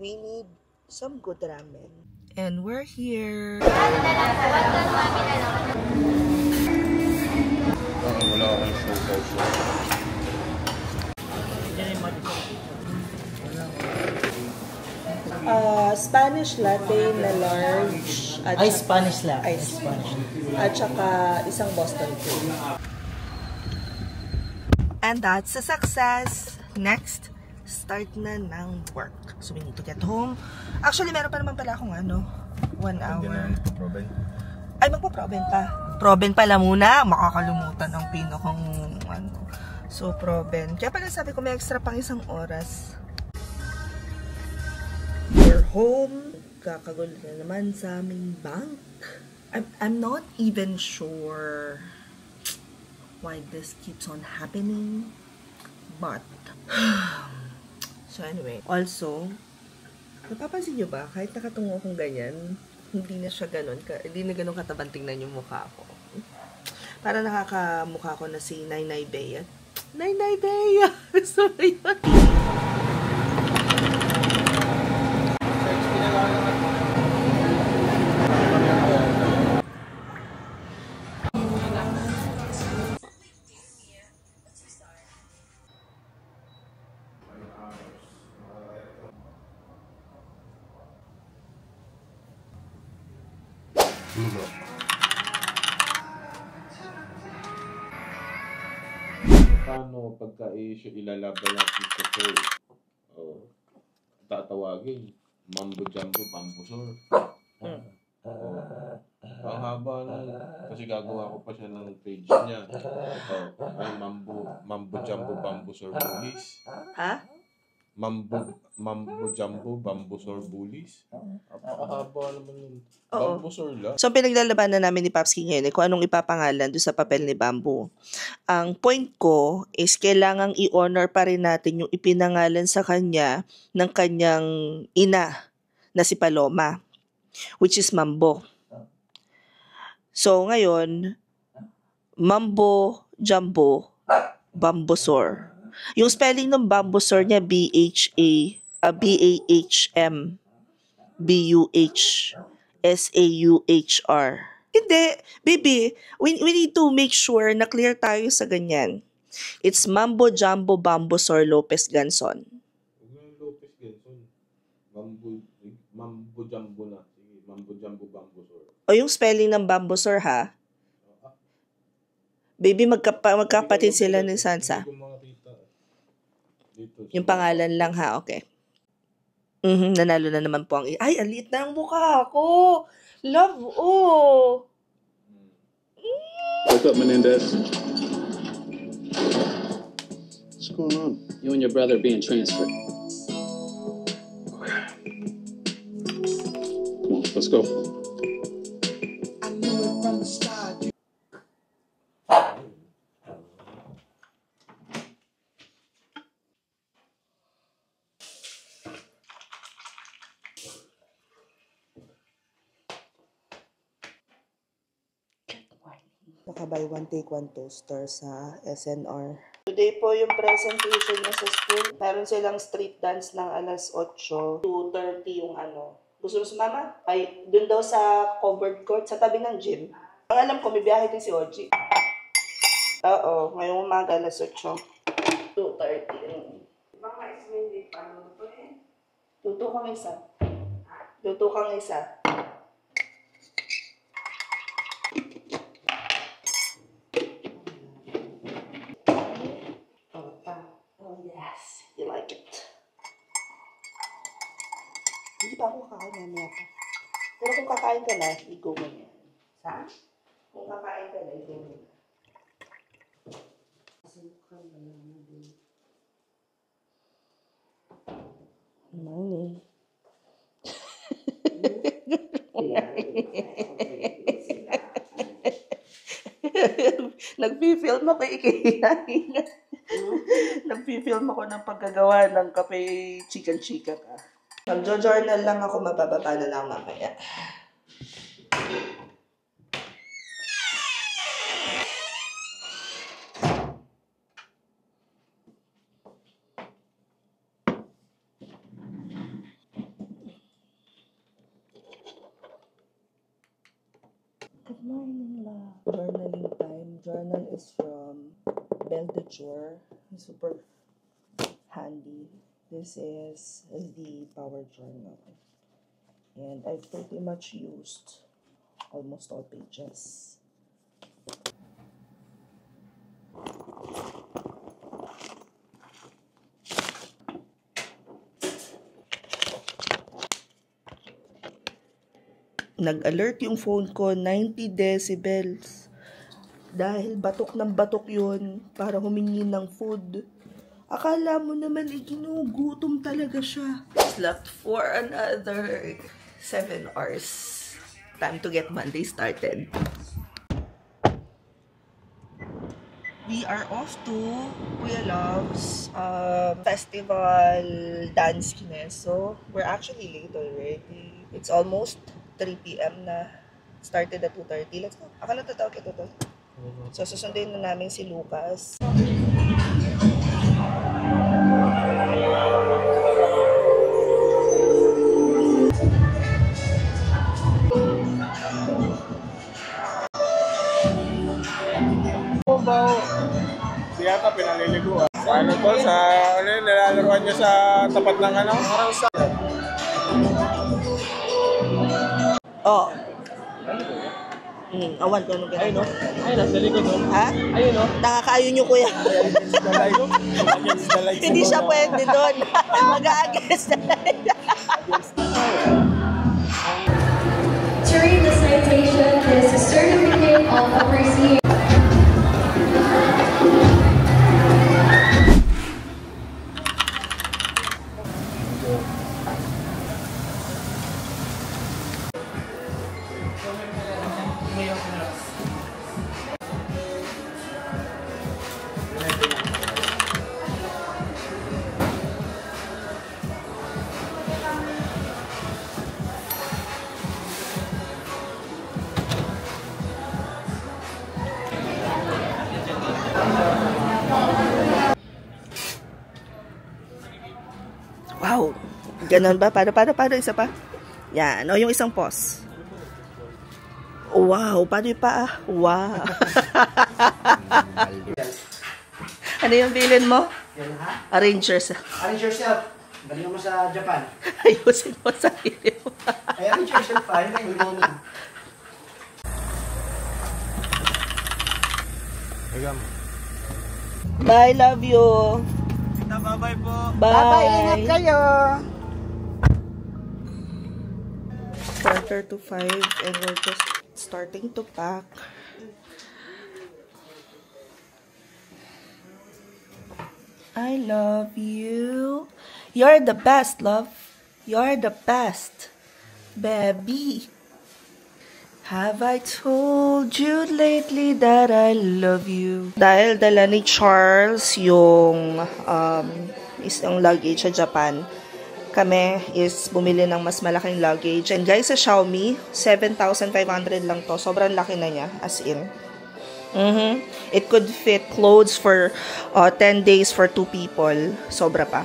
we need some good ramen. And we're here. Wala akong show. Spanish latte na large. Spanish latte. At saka isang Boston Cream. And that's a success. Next, start na ng work. So we need to get home. Actually, meron pa naman pala akong 1 hour. Ay, magpa-proben pa. Proben pala muna. Makakalimutan ang pinakang So, proben. Kaya pala sabi ko may extra pang 1 oras. We're home. Kakagulo na naman sa aming bank. I'm not even sure why this keeps on happening. But, so anyway. Also, napapansin nyo ba, kahit nakatungo akong ganyan, hindi na siya ganun, hindi na ganun katabang tingnan yung mukha ko. Para nakakamukha ko na si Nainay Bea. Nainay Bea! Gusto mo yun? Paano pagka ilalaban natin sa show? Tatawagin, Mambo Jumbo Bambusor. Ang haba na, kasi gagawa ko pa siya ng page niya. Ay, Mambo Jumbo Bambusor Bullies. Ha? Mambo Jumbo Bambusor Bullies. Haba naman yun. Bambusor lang. So, pinaglalabanan namin ni Papski ngayon kung anong ipapangalan doon sa papel ni Bamboo. Ang point ko is kailangang i-honor pa rin natin yung ipinangalan sa kanya ng kanyang ina na si Paloma, which is Mambo. So, ngayon, Mambo Jumbo Bambusor. Yung spelling ng Bambusor niya, B-A-H-M B-U-H-S-A-U-H-R. Hindi, baby, we need to make sure na clear tayo sa ganyan. It's Mambo Jumbo Bambusor Lopez Ganson. Lopez Ganson. Mambo Jumbo na. Sige, Mambo Jumbo Bambusor. O yung spelling ng Bambusor, ha? Baby, magkapatid sila ni Sansa. Yung pangalan lang, ha? Okay. Nanalo na naman po ang... Ay, alit na ang mukha ko! Love, oh! What's up, Menendez? What's going on? You and your brother being transferred. Come on, let's go. I knew it from the start. Naka-buy one take one toaster sa SNR. Today po yung presentation niya sa school. Meron silang street dance ng alas 8, 2:30 yung Gusto mo sumama? Ay, dun daw sa covered court, sa tabi ng gym. Ang alam ko, may biyahe din si Oji. Oo, ngayong umaga alas 8. 2:30. Baka ismindi pa to eh. Luto kang isa. Luto kang isa. Yes, you like it. Hindi pa ako kakain mamaya pa. Pero kung kakain ka na, i-go mo yan. Saan? Kung kakain ka na, i-go mo yan. Morning. Nag-film ako ikiyain. Nag-film ako ng paggagawa ng kape chicken-chicken. Mag-journal lang ako, mabababa na lang mamaya. journaling time. Journal is from Belle de Jour. Super handy. This is the Power Journal. And I've pretty much used almost all pages. Nag-alert yung phone ko, 90 decibels. Dahil batok ng batok yun para humingi ng food. Akala mo naman ginugutom talaga siya. Slept for another 7 hours. Time to get Monday started. We are off to Kuya Love's festival dance kines. So, we're actually late already. It's almost 3 p.m. na. Started at 2:30. Let's go. Ako na tatawag ito to. So, susundin na namin si Lucas. Di yata pinaliliguan. Ano to? Sa ano yun? Nilalaruan niya sa tapat ng ano? Oh. Awan ko ano Ayun, no? Ayun, nasa likod, no? Ha? Ayun, no? Nakakayo nyo, kuya. Hindi siya pwede doon. Mag-a-against na To read the citation, it is a certificate of appreciation. Wow. Ganon ba? Para. Isa pa. Yan. O, yung isang pause. Wow. Paano yung paa? Wow. Ano yung bilin mo? Arrangers. Arrange yourself. Galing mo sa Japan. Ayusin mo sa sarili mo. Ay, arrange yourself pa. Yun ang ibonin. Bye. Love you. Bye-bye po. Bye. Ingat kayo. 4:45 and we're just starting to pack. I love you. You're the best, love. You're the best. Baby. Have I told you lately that I love you? Dahil dala ni Charles yung isang luggage sa Japan, kami is bumili ng mas malaking luggage. And guys, sa Xiaomi, 7,500 lang to. Sobrang laki na niya, as in. It could fit clothes for 10 days for 2 people. Sobra pa.